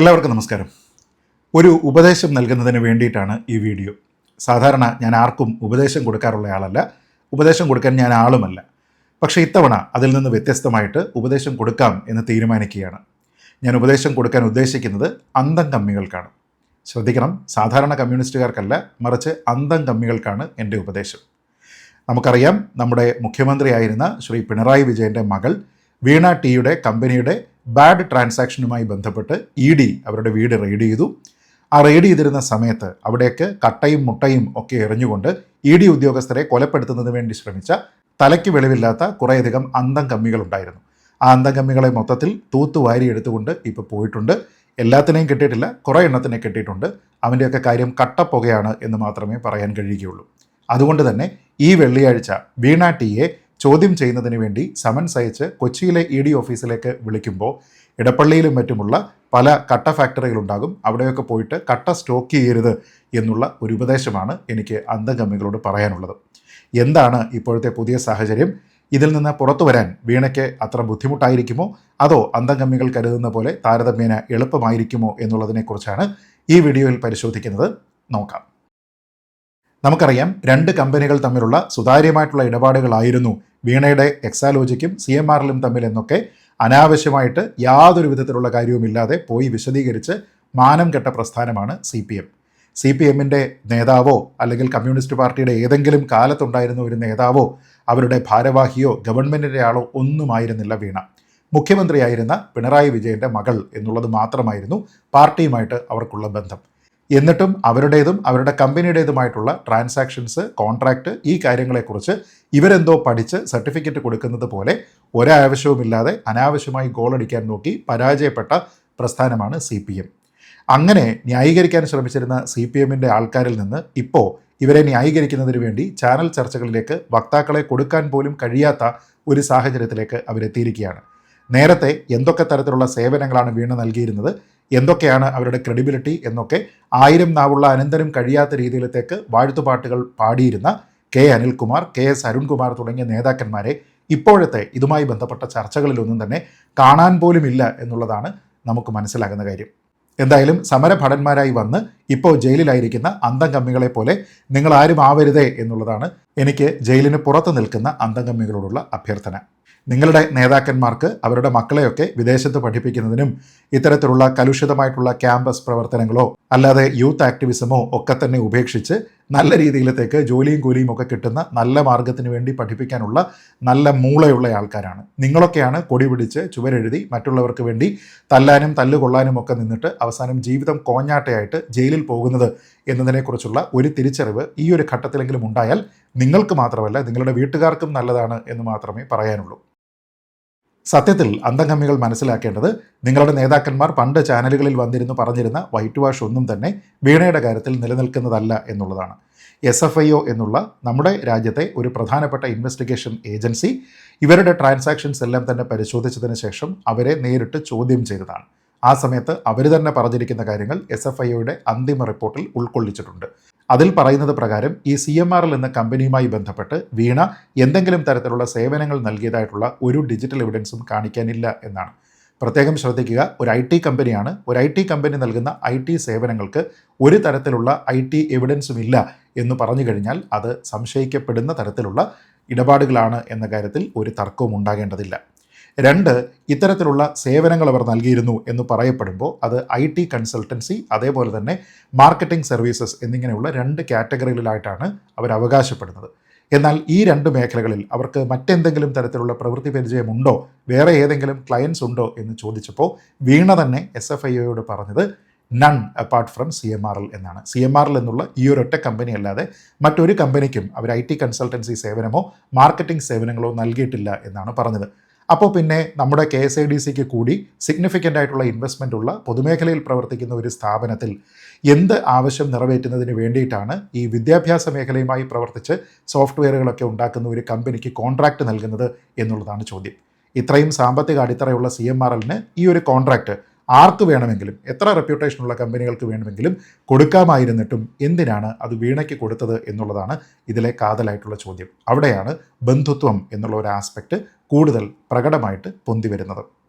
എല്ലാവർക്കും നമസ്കാരം. ഒരു ഉപദേശം നൽകുന്നതിന് വേണ്ടിയിട്ടാണ് ഈ വീഡിയോ. സാധാരണ ഞാൻ ആർക്കും ഉപദേശം കൊടുക്കാറുള്ള ആളല്ല, ഉപദേശം കൊടുക്കാൻ ഞാൻ ആളുമല്ല. പക്ഷേ ഇത്തവണ അതിൽ നിന്ന് വ്യത്യസ്തമായിട്ട് ഉപദേശം കൊടുക്കാം എന്ന് തീരുമാനിക്കുകയാണ്. ഞാൻ ഉപദേശം കൊടുക്കാൻ ഉദ്ദേശിക്കുന്നത് അന്തം കമ്മികൾക്കാണ്. ശ്രദ്ധിക്കണം, സാധാരണ കമ്മ്യൂണിസ്റ്റുകാർക്കല്ല, മറിച്ച് അന്തം കമ്മികൾക്കാണ് എൻ്റെ ഉപദേശം. നമുക്കറിയാം, നമ്മുടെ മുഖ്യമന്ത്രിയായിരുന്ന ശ്രീ പിണറായി വിജയൻ്റെ മകൾ വീണ ടിയുടെ കമ്പനിയുടെ ബാഡ് ട്രാൻസാക്ഷനുമായി ബന്ധപ്പെട്ട് ED അവരുടെ വീട് റെയ്ഡ് ചെയ്തു. ആ റെയ്ഡ് ചെയ്തിരുന്ന സമയത്ത് അവിടേക്ക് കട്ടയും മുട്ടയും ഒക്കെ എറിഞ്ഞുകൊണ്ട് ED ഉദ്യോഗസ്ഥരെ കൊലപ്പെടുത്തുന്നതിന് വേണ്ടി ശ്രമിച്ച തലയ്ക്ക് വെളിവില്ലാത്ത കുറേയധികം അന്തം കമ്മികളുണ്ടായിരുന്നു. ആ അന്തം കമ്മികളെ മൊത്തത്തിൽ തൂത്തുവാരി എടുത്തുകൊണ്ട് ഇപ്പോൾ പോയിട്ടുണ്ട്. എല്ലാത്തിനെയും കിട്ടിയിട്ടില്ല, കുറേ എണ്ണത്തിനെ കിട്ടിയിട്ടുണ്ട്. അവൻ്റെയൊക്കെ കാര്യം കട്ടപ്പുകയാണ് എന്ന് മാത്രമേ പറയാൻ കഴിയുകയുള്ളൂ. അതുകൊണ്ട് തന്നെ ഈ വെള്ളിയാഴ്ച വീണ ടിയെ ചോദ്യം ചെയ്യുന്നതിന് വേണ്ടി സമൻസ് അയച്ച് കൊച്ചിയിലെ ED ഓഫീസിലേക്ക് വിളിക്കുമ്പോൾ ഇടപ്പള്ളിയിലും മറ്റുമുള്ള പല കട്ട ഫാക്ടറികളുണ്ടാകും, അവിടെയൊക്കെ പോയിട്ട് കട്ട സ്റ്റോക്ക് ചെയ്യരുത് എന്നുള്ള ഒരു ഉപദേശമാണ് എനിക്ക് അന്തം കമ്മികളോട് പറയാനുള്ളത്. എന്താണ് ഇപ്പോഴത്തെ പുതിയ സാഹചര്യം? ഇതിൽ നിന്ന് പുറത്തു വരാൻ വീണയ്ക്ക് അത്ര ബുദ്ധിമുട്ടായിരിക്കുമോ, അതോ അന്തം കമ്മികൾ കരുതുന്ന പോലെ താരതമ്യേന എളുപ്പമായിരിക്കുമോ എന്നുള്ളതിനെക്കുറിച്ചാണ് ഈ വീഡിയോയിൽ പരിശോധിക്കുന്നത്. നോക്കാം. നമുക്കറിയാം, രണ്ട് കമ്പനികൾ തമ്മിലുള്ള സുതാര്യമായിട്ടുള്ള ഇടപാടുകളായിരുന്നു വീണയുടെ എക്സാലോജിക്കും CMRLും തമ്മിൽ എന്നൊക്കെ അനാവശ്യമായിട്ട് യാതൊരു വിധത്തിലുള്ള കാര്യവുമില്ലാതെ പോയി വിശദീകരിച്ച് മാനം കെട്ട പ്രസ്ഥാനമാണ് CPM. CPMൻ്റെ നേതാവോ അല്ലെങ്കിൽ കമ്മ്യൂണിസ്റ്റ് പാർട്ടിയുടെ ഏതെങ്കിലും കാലത്തുണ്ടായിരുന്ന ഒരു നേതാവോ അവരുടെ ഭാരവാഹിയോ ഗവൺമെൻറ്റിൻ്റെ ആളോ ഒന്നുമായിരുന്നില്ല വീണ. മുഖ്യമന്ത്രിയായിരുന്ന പിണറായി വിജയൻ്റെ മകൾ എന്നുള്ളത് മാത്രമായിരുന്നു പാർട്ടിയുമായിട്ട് അവർക്കുള്ള ബന്ധം. എന്നിട്ടും അവരുടേതും അവരുടെ കമ്പനിയുടേതുമായിട്ടുള്ള ട്രാൻസാക്ഷൻസ്, കോൺട്രാക്റ്റ്, ഈ കാര്യങ്ങളെക്കുറിച്ച് ഇവരെന്തോ പഠിച്ച് സർട്ടിഫിക്കറ്റ് കൊടുക്കുന്നത് പോലെ ഒരാവശ്യവുമില്ലാതെ അനാവശ്യമായി ഗോളടിക്കാൻ നോക്കി പരാജയപ്പെട്ട പ്രസ്ഥാനമാണ് CPM. അങ്ങനെ ന്യായീകരിക്കാൻ ശ്രമിച്ചിരുന്ന CPMൻ്റെ ആൾക്കാരിൽ നിന്ന് ഇപ്പോൾ ഇവരെ ന്യായീകരിക്കുന്നതിന് വേണ്ടി ചാനൽ ചർച്ചകളിലേക്ക് വക്താക്കളെ കൊടുക്കാൻ പോലും കഴിയാത്ത ഒരു സാഹചര്യത്തിലേക്ക് അവരെത്തിയിരിക്കുകയാണ്. നേരത്തെ എന്തൊക്കെ തരത്തിലുള്ള സേവനങ്ങളാണ് വീണ നൽകിയിരുന്നത്, എന്തൊക്കെയാണ് അവരുടെ ക്രെഡിബിലിറ്റി എന്നൊക്കെ 1000 നാവുള്ള അനന്തരം കഴിയാത്ത രീതിയിലത്തേക്ക് വാഴ്ത്തുപാട്ടുകൾ പാടിയിരുന്ന K. അനിൽകുമാർ, KS അരുൺകുമാർ തുടങ്ങിയ നേതാക്കന്മാരെ ഇപ്പോഴത്തെ ഇതുമായി ബന്ധപ്പെട്ട ചർച്ചകളിലൊന്നും തന്നെ കാണാൻ പോലുമില്ല എന്നുള്ളതാണ് നമുക്ക് മനസ്സിലാകുന്ന കാര്യം. എന്തായാലും സമരഭടന്മാരായി വന്ന് ഇപ്പോൾ ജയിലിലായിരിക്കുന്ന അന്തം കമ്മികളെ പോലെ നിങ്ങൾ ആരും ആവരുതേ എന്നുള്ളതാണ് എനിക്ക് ജയിലിന് പുറത്ത് നിൽക്കുന്ന അന്തം കമ്മികളോടുള്ള അഭ്യർത്ഥന. നിങ്ങളുടെ നേതാക്കന്മാർക്ക് അവരുടെ മക്കളെയൊക്കെ വിദേശത്ത് പഠിപ്പിക്കുന്നതിനും ഇത്തരത്തിലുള്ള കലുഷിതമായിട്ടുള്ള ക്യാമ്പസ് പ്രവർത്തനങ്ങളോ അല്ലാതെ യൂത്ത് ആക്ടിവിസമോ ഒക്കെ തന്നെ ഉപേക്ഷിച്ച് നല്ല രീതിയിലത്തേക്ക് ജോലിയും കൂലിയും ഒക്കെ കിട്ടുന്ന നല്ല മാർഗത്തിന് വേണ്ടി പഠിപ്പിക്കാനുള്ള നല്ല മൂളയുള്ള ആൾക്കാരാണ്. നിങ്ങളൊക്കെയാണ് കൊടി പിടിച്ച് ചുവരെഴുതി മറ്റുള്ളവർക്ക് വേണ്ടി തല്ലാനും തല്ലുകൊള്ളാനും ഒക്കെ നിന്നിട്ട് അവസാനം ജീവിതം കോഞ്ഞാട്ടയായിട്ട് ജയിലിൽ പോകുന്നത് എന്നതിനെക്കുറിച്ചുള്ള ഒരു തിരിച്ചറിവ് ഈ ഒരു ഘട്ടത്തിലെങ്കിലും ഉണ്ടായാൽ നിങ്ങൾക്ക് മാത്രമല്ല നിങ്ങളുടെ വീട്ടുകാർക്കും നല്ലതാണ് എന്ന് മാത്രമേ പറയാനുള്ളൂ. സത്യത്തിൽ അന്തം കമ്മികൾ മനസ്സിലാക്കേണ്ടത്, നിങ്ങളുടെ നേതാക്കന്മാർ പണ്ട് ചാനലുകളിൽ വന്നിരുന്നു പറഞ്ഞിരുന്ന വൈറ്റ് വാഷ് ഒന്നും തന്നെ വീണയുടെ കാര്യത്തിൽ നിലനിൽക്കുന്നതല്ല എന്നുള്ളതാണ്. SFIO എന്നുള്ള നമ്മുടെ രാജ്യത്തെ ഒരു പ്രധാനപ്പെട്ട ഇൻവെസ്റ്റിഗേഷൻ ഏജൻസി ഇവരുടെ ട്രാൻസാക്ഷൻസ് എല്ലാം തന്നെ പരിശോധിച്ചതിന് ശേഷം അവരെ നേരിട്ട് ചോദ്യം ചെയ്തതാണ്. ആ സമയത്ത് അവർ തന്നെ പറഞ്ഞിരിക്കുന്ന കാര്യങ്ങൾ SFIOയുടെ അന്തിമ റിപ്പോർട്ടിൽ ഉൾക്കൊള്ളിച്ചിട്ടുണ്ട്. അതിൽ പറയുന്നത് പ്രകാരം ഈ CMRL എന്ന കമ്പനിയുമായി ബന്ധപ്പെട്ട് വീണ എന്തെങ്കിലും തരത്തിലുള്ള സേവനങ്ങൾ നൽകിയതായിട്ടുള്ള ഒരു ഡിജിറ്റൽ എവിഡൻസും കാണിക്കാനില്ല എന്നാണ്. പ്രത്യേകം ശ്രദ്ധിക്കുക, ഒരു IT കമ്പനിയാണ്. ഒരു IT കമ്പനി നൽകുന്ന IT സേവനങ്ങൾക്ക് ഒരു തരത്തിലുള്ള IT എവിഡൻസും ഇല്ല എന്ന് പറഞ്ഞു കഴിഞ്ഞാൽ അത് സംശയിക്കപ്പെടുന്ന തരത്തിലുള്ള ഇടപാടുകളാണ് എന്ന കാര്യത്തിൽ ഒരു തർക്കവും ഉണ്ടാകേണ്ടതില്ല. 2, ഇത്തരത്തിലുള്ള സേവനങ്ങൾ അവർ നൽകിയിരുന്നു എന്ന് പറയപ്പെടുമ്പോൾ അത് IT കൺസൾട്ടൻസി, അതേപോലെ തന്നെ മാർക്കറ്റിംഗ് സർവീസസ് എന്നിങ്ങനെയുള്ള 2 കാറ്റഗറികളിലായിട്ടാണ് അവർ അവകാശപ്പെടുന്നത്. എന്നാൽ ഈ 2 മേഖലകളിൽ അവർക്ക് മറ്റെന്തെങ്കിലും തരത്തിലുള്ള പ്രവൃത്തി പരിചയമുണ്ടോ, വേറെ ഏതെങ്കിലും ക്ലയൻസ് ഉണ്ടോ എന്ന് ചോദിച്ചപ്പോൾ വീണ തന്നെ SFIOയോട് പറഞ്ഞത് നൺ അപ്പാർട്ട് ഫ്രം CMRL എന്നാണ്. CMRL എന്നുള്ള ഈ ഒരൊറ്റ കമ്പനി അല്ലാതെ മറ്റൊരു കമ്പനിക്കും അവർ IT കൺസൾട്ടൻസി സേവനമോ മാർക്കറ്റിംഗ് സേവനങ്ങളോ നൽകിയിട്ടില്ല എന്നാണ് പറഞ്ഞത്. അപ്പോൾ പിന്നെ നമ്മുടെ KSIDCക്ക് കൂടി സിഗ്നിഫിക്കൻ്റ് ആയിട്ടുള്ള ഇൻവെസ്റ്റ്മെൻ്റ് ഉള്ള പൊതുമേഖലയിൽ പ്രവർത്തിക്കുന്ന ഒരു സ്ഥാപനത്തിൽ എന്ത് ആവശ്യം നിറവേറ്റുന്നതിന് വേണ്ടിയിട്ടാണ് ഈ വിദ്യാഭ്യാസ മേഖലയുമായി പ്രവർത്തിച്ച് സോഫ്റ്റ്വെയറുകളൊക്കെ ഉണ്ടാക്കുന്ന ഒരു കമ്പനിക്ക് കോൺട്രാക്റ്റ് നൽകുന്നത് എന്നുള്ളതാണ് ചോദ്യം. ഇത്രയും സാമ്പത്തിക അടിത്തറയുള്ള CMRLന് ഈ ഒരു കോൺട്രാക്റ്റ് ആർക്ക് വേണമെങ്കിലും, എത്ര റെപ്യൂട്ടേഷനുള്ള കമ്പനികൾക്ക് വേണമെങ്കിലും കൊടുക്കാമായിരുന്നിട്ടും എന്തിനാണ് അത് വീണയ്ക്ക് കൊടുത്തത് എന്നുള്ളതാണ് ഇതിലെ കാതലായിട്ടുള്ള ചോദ്യം. അവിടെയാണ് ബന്ധുത്വം എന്നുള്ള ഒരു ആസ്പെക്റ്റ് കൂടുതൽ പ്രകടമായിട്ട് പൊന്തി വരുന്നത്.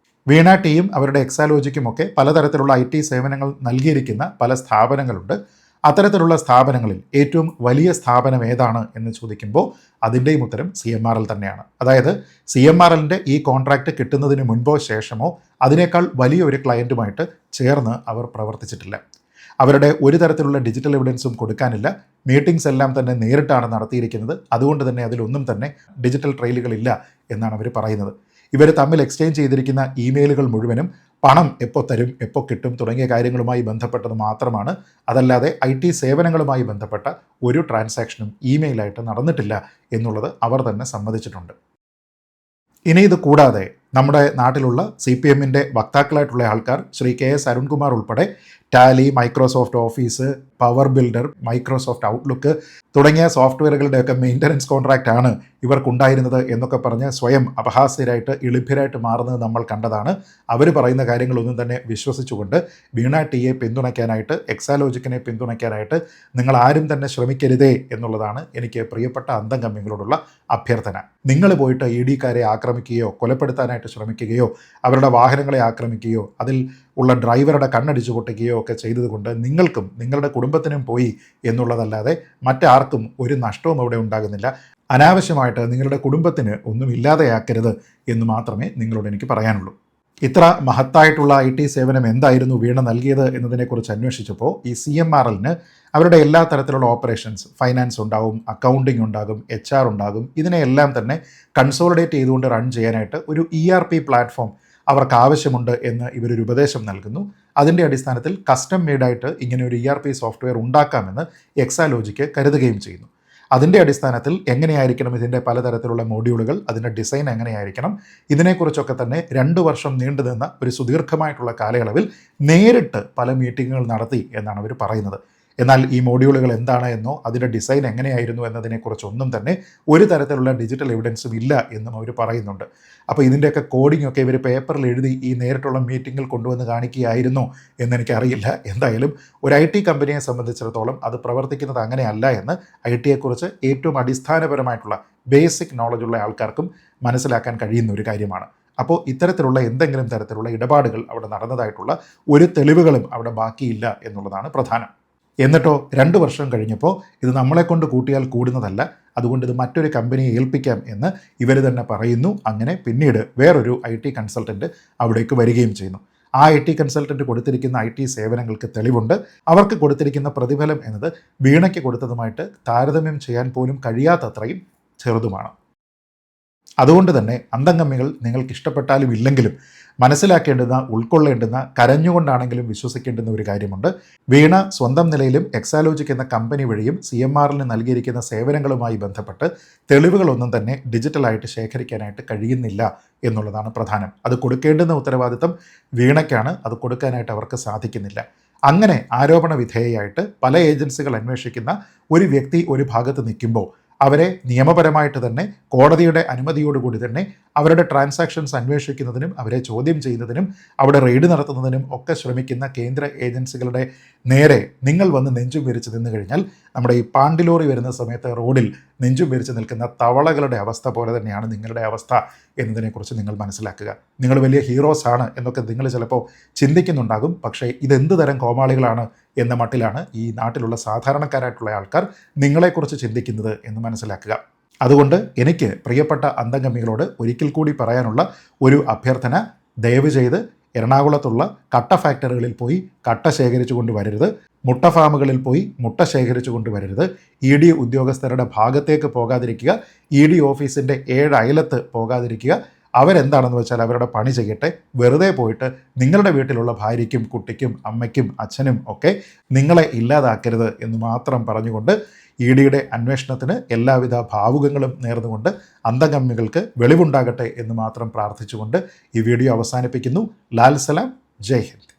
വീണ ടീയും അവരുടെ എക്സാലോജിക്കുമൊക്കെ പലതരത്തിലുള്ള IT സേവനങ്ങൾ നൽകിയിരിക്കുന്ന പല സ്ഥാപനങ്ങളുണ്ട്. അത്തരത്തിലുള്ള സ്ഥാപനങ്ങളിൽ ഏറ്റവും വലിയ സ്ഥാപനം ഏതാണ് എന്ന് ചോദിക്കുമ്പോൾ അതിൻ്റെയും ഉത്തരം CMRL തന്നെയാണ്. അതായത് CMRLൻ്റെ ഈ കോൺട്രാക്റ്റ് കിട്ടുന്നതിന് മുൻപോ ശേഷമോ അതിനേക്കാൾ വലിയൊരു ക്ലയൻറ്റുമായിട്ട് ചേർന്ന് അവർ പ്രവർത്തിച്ചിട്ടില്ല. അവരുടെ ഒരു തരത്തിലുള്ള ഡിജിറ്റൽ എവിഡൻസും കൊടുക്കാനില്ല. മീറ്റിംഗ്സ് എല്ലാം തന്നെ നേരിട്ടാണ് നടത്തിയിരിക്കുന്നത്. അതുകൊണ്ട് തന്നെ അതിലൊന്നും തന്നെ ഡിജിറ്റൽ ട്രെയിലുകളില്ല എന്നാണ് അവർ പറയുന്നത്. ഇവർ തമ്മിൽ എക്സ്ചേഞ്ച് ചെയ്തിരിക്കുന്ന ഇമെയിലുകൾ മുഴുവനും പണം എപ്പോൾ തരും, എപ്പോൾ കിട്ടും തുടങ്ങിയ കാര്യങ്ങളുമായി ബന്ധപ്പെട്ടത് മാത്രമാണ്. അതല്ലാതെ IT സേവനങ്ങളുമായി ബന്ധപ്പെട്ട ഒരു ട്രാൻസാക്ഷനും ഇമെയിലായിട്ട് നടന്നിട്ടില്ല എന്നുള്ളത് അവർ തന്നെ സമ്മതിച്ചിട്ടുണ്ട്. ഇനി ഇത് കൂടാതെ നമ്മുടെ നാട്ടിലുള്ള CPMൻ്റെ വക്താക്കളായിട്ടുള്ള ആൾക്കാർ ശ്രീ KS അരുൺകുമാർ ഉൾപ്പെടെ Tally, Microsoft office, power builder, Microsoft outlook തുടങ്ങിയ സോഫ്റ്റ്വെയറുകളുടെയൊക്കെ മെയിൻ്റനൻസ് കോൺട്രാക്റ്റ് ആണ് ഇവർക്കുണ്ടായിരുന്നത് എന്നൊക്കെ പറഞ്ഞ് സ്വയം അപഹാസ്യരായിട്ട് എളിഭ്യരായിട്ട് മാറുന്നത് നമ്മൾ കണ്ടതാണ്. അവർ പറയുന്ന കാര്യങ്ങളൊന്നും തന്നെ വിശ്വസിച്ചുകൊണ്ട് വീണ ടീയെ പിന്തുണയ്ക്കാനായിട്ട്, എക്സാലോജിക്കിനെ പിന്തുണയ്ക്കാനായിട്ട് നിങ്ങൾ ആരും തന്നെ ശ്രമിക്കരുതേ എന്നുള്ളതാണ് എനിക്ക് പ്രിയപ്പെട്ട അന്തംഗമ്മികളോടുള്ള അഭ്യർത്ഥന. നിങ്ങൾ പോയിട്ട് ED-കാരെ ആക്രമിക്കുകയോ കൊലപ്പെടുത്താനായിട്ട് ശ്രമിക്കുകയോ അവരുടെ വാഹനങ്ങളെ ആക്രമിക്കുകയോ അതിൽ ഉള്ള ഡ്രൈവറുടെ കണ്ണടിച്ചു പൊട്ടിക്കുകയോ ഒക്കെ ചെയ്തതുകൊണ്ട് നിങ്ങൾക്കും നിങ്ങളുടെ കുടുംബത്തിനും പോയി എന്നുള്ളതല്ലാതെ മറ്റാർക്കും ഒരു നഷ്ടവും അവിടെ ഉണ്ടാകുന്നില്ല. അനാവശ്യമായിട്ട് നിങ്ങളുടെ കുടുംബത്തിന് ഒന്നും ഇല്ലാതെയാക്കരുത് എന്ന് മാത്രമേ നിങ്ങളോട് എനിക്ക് പറയാനുള്ളൂ. ഇത്ര മഹത്തായിട്ടുള്ള IT സേവനം എന്തായിരുന്നു വീണ നൽകിയത് എന്നതിനെക്കുറിച്ച് അന്വേഷിച്ചപ്പോൾ ഈ CMRLന് അവരുടെ എല്ലാ തരത്തിലുള്ള ഓപ്പറേഷൻസ്, ഫൈനാൻസ് ഉണ്ടാകും, അക്കൗണ്ടിങ് ഉണ്ടാകും, HR ഉണ്ടാകും, ഇതിനെയെല്ലാം തന്നെ കൺസോളിഡേറ്റ് ചെയ്തുകൊണ്ട് റൺ ചെയ്യാനായിട്ട് ഒരു ERP പ്ലാറ്റ്ഫോം അവർക്ക് ആവശ്യമുണ്ട് എന്ന് ഇവരൊരു ഉപദേശം നൽകുന്നു. അതിൻ്റെ അടിസ്ഥാനത്തിൽ കസ്റ്റം മെയ്ഡായിട്ട് ഇങ്ങനെ ഒരു ERP സോഫ്റ്റ്വെയർ ഉണ്ടാക്കാമെന്ന് എക്സാലോജിക്ക് കരുതുകയും ചെയ്യുന്നു. അതിൻ്റെ അടിസ്ഥാനത്തിൽ എങ്ങനെയായിരിക്കണം ഇതിൻ്റെ പലതരത്തിലുള്ള മോഡ്യൂളുകൾ, അതിൻ്റെ ഡിസൈൻ എങ്ങനെയായിരിക്കണം, ഇതിനെക്കുറിച്ചൊക്കെ തന്നെ 2 വർഷം നീണ്ടു നിന്ന ഒരു സുദീർഘമായിട്ടുള്ള കാലയളവിൽ നേരിട്ട് പല മീറ്റിങ്ങുകൾ നടത്തി എന്നാണ് അവർ പറയുന്നത്. എന്നാൽ ഈ മോഡ്യൂളുകൾ എന്താണ് എന്നോ അതിൻ്റെ ഡിസൈൻ എങ്ങനെയായിരുന്നു എന്നതിനെക്കുറിച്ചൊന്നും തന്നെ ഒരു തരത്തിലുള്ള ഡിജിറ്റൽ എവിഡൻസും ഇല്ല എന്നും അവർ പറയുന്നുണ്ട്. അപ്പോൾ ഇതിൻ്റെയൊക്കെ കോഡിങ്ങൊക്കെ ഇവർ പേപ്പറിൽ എഴുതി ഈ നേരിട്ടുള്ള മീറ്റിങ്ങിൽ കൊണ്ടുവന്ന് കാണിക്കുകയായിരുന്നോ എന്നെനിക്കറിയില്ല. എന്തായാലും ഒരു IT കമ്പനിയെ സംബന്ധിച്ചിടത്തോളം അത് പ്രവർത്തിക്കുന്നത് അങ്ങനെയല്ല എന്ന് IT-യെക്കുറിച്ച് ഏറ്റവും അടിസ്ഥാനപരമായിട്ടുള്ള ബേസിക് നോളജുള്ള ആൾക്കാർക്കും മനസ്സിലാക്കാൻ കഴിയുന്ന ഒരു കാര്യമാണ്. അപ്പോൾ ഇത്തരത്തിലുള്ള എന്തെങ്കിലും തരത്തിലുള്ള ഇടപാടുകൾ അവിടെ നടന്നതായിട്ടുള്ള ഒരു തെളിവുകളും അവിടെ ബാക്കിയില്ല എന്നുള്ളതാണ് പ്രധാനം. എന്നിട്ടോ 2 വർഷം കഴിഞ്ഞപ്പോൾ ഇത് നമ്മളെക്കൊണ്ട് കൂട്ടിയാൽ കൂടുന്നതല്ല, അതുകൊണ്ട് ഇത് മറ്റൊരു കമ്പനിയെ ഏൽപ്പിക്കാം എന്ന് ഇവർ തന്നെ പറയുന്നു. അങ്ങനെ പിന്നീട് വേറൊരു IT കൺസൾട്ടൻറ്റ് അവിടേക്ക് വരികയും ചെയ്യുന്നു. ആ IT കൺസൾട്ടൻറ്റ് കൊടുത്തിരിക്കുന്ന IT സേവനങ്ങൾക്ക് തെളിവുണ്ട്. അവർക്ക് കൊടുത്തിരിക്കുന്ന പ്രതിഫലം എന്നത് വീണയ്ക്ക് കൊടുത്തതുമായിട്ട് താരതമ്യം ചെയ്യാൻ പോലും കഴിയാത്തത്രയും ചെറുതുമാണ്. അതുകൊണ്ട് തന്നെ അന്തംഗമ്മികൾ നിങ്ങൾക്ക് ഇഷ്ടപ്പെട്ടാലും ഇല്ലെങ്കിലും മനസ്സിലാക്കേണ്ടുന്ന, ഉൾക്കൊള്ളേണ്ടുന്ന, കരഞ്ഞുകൊണ്ടാണെങ്കിലും വിശ്വസിക്കേണ്ടുന്ന ഒരു കാര്യമുണ്ട്. വീണ സ്വന്തം നിലയിലും എക്സാലോജിക് എന്ന കമ്പനി വഴിയും CMRLന് നൽകിയിരിക്കുന്ന സേവനങ്ങളുമായി ബന്ധപ്പെട്ട് തെളിവുകളൊന്നും തന്നെ ഡിജിറ്റലായിട്ട് ശേഖരിക്കാനായിട്ട് കഴിയുന്നില്ല എന്നുള്ളതാണ് പ്രധാനം. അത് കൊടുക്കേണ്ടുന്ന ഉത്തരവാദിത്തം വീണയ്ക്കാണ്, അത് കൊടുക്കാനായിട്ട് അവർക്ക് സാധിക്കുന്നില്ല. അങ്ങനെ ആരോപണ വിധേയയായിട്ട് പല ഏജൻസികൾ അന്വേഷിക്കുന്ന ഒരു വ്യക്തി ഒരു ഭാഗത്ത് നിൽക്കുമ്പോൾ അവരെ നിയമപരമായിട്ട് തന്നെ കോടതിയുടെ അനുമതിയോടുകൂടി തന്നെ അവരുടെ ട്രാൻസാക്ഷൻസ് അന്വേഷിക്കുന്നതിനും അവരെ ചോദ്യം ചെയ്യുന്നതിനും അവിടെ റെയ്ഡ് നടത്തുന്നതിനും ഒക്കെ ശ്രമിക്കുന്ന കേന്ദ്ര ഏജൻസികളുടെ നേരെ നിങ്ങൾ വന്ന് നെഞ്ചും വിരിച്ച് നിന്ന് കഴിഞ്ഞാൽ നമ്മുടെ ഈ പാണ്ടിലോറി വരുന്ന സമയത്ത് റോഡിൽ നെഞ്ചും വിരിച്ച് നിൽക്കുന്ന തവളകളുടെ അവസ്ഥ പോലെ തന്നെയാണ് നിങ്ങളുടെ അവസ്ഥ എന്നതിനെക്കുറിച്ച് നിങ്ങൾ മനസ്സിലാക്കുക. നിങ്ങൾ വലിയ ഹീറോസ് ആണ് എന്നൊക്കെ നിങ്ങൾ ചിലപ്പോൾ ചിന്തിക്കുന്നുണ്ടാകും. പക്ഷേ ഇതെന്ത് തരം കോമാളികളാണ് എന്ന മട്ടിലാണ് ഈ നാട്ടിലുള്ള സാധാരണക്കാരായിട്ടുള്ള ആൾക്കാർ നിങ്ങളെക്കുറിച്ച് ചിന്തിക്കുന്നത് എന്ന് മനസ്സിലാക്കുക. അതുകൊണ്ട് എനിക്ക് പ്രിയപ്പെട്ട അന്തംഗമ്മികളോട് ഒരിക്കൽ കൂടി പറയാനുള്ള ഒരു അഭ്യർത്ഥന, ദയവ് ചെയ്ത് എറണാകുളത്തുള്ള കട്ട ഫാക്ടറികളിൽ പോയി കട്ട ശേഖരിച്ചു കൊണ്ടുവരരുത്, മുട്ട ഫാമുകളിൽ പോയി മുട്ട ശേഖരിച്ചു കൊണ്ടുവരരുത്, ED ഉദ്യോഗസ്ഥരുടെ ഭാഗത്തേക്ക് പോകാതിരിക്കുക, ED ഓഫീസിൻ്റെ 7 അയലത്ത് പോകാതിരിക്കുക. അവരെന്താണെന്ന് വെച്ചാൽ അവരുടെ പണി ചെയ്യട്ടെ. വെറുതെ പോയിട്ട് നിങ്ങളുടെ വീട്ടിലുള്ള ഭാര്യയ്ക്കും കുട്ടിക്കും അമ്മയ്ക്കും അച്ഛനും ഒക്കെ നിങ്ങളെ ഇല്ലാതാക്കരുത് എന്ന് മാത്രം പറഞ്ഞുകൊണ്ട് EDയുടെ അന്വേഷണത്തിന് എല്ലാവിധ ഭാവുകങ്ങളും നേർന്നുകൊണ്ട് അന്തംഗമ്മികൾക്ക് വെളിവുണ്ടാകട്ടെ എന്ന് മാത്രം പ്രാർത്ഥിച്ചുകൊണ്ട് ഈ വീഡിയോ അവസാനിപ്പിക്കുന്നു. ലാൽ സലാം, ജയ് ഹിന്ദ്.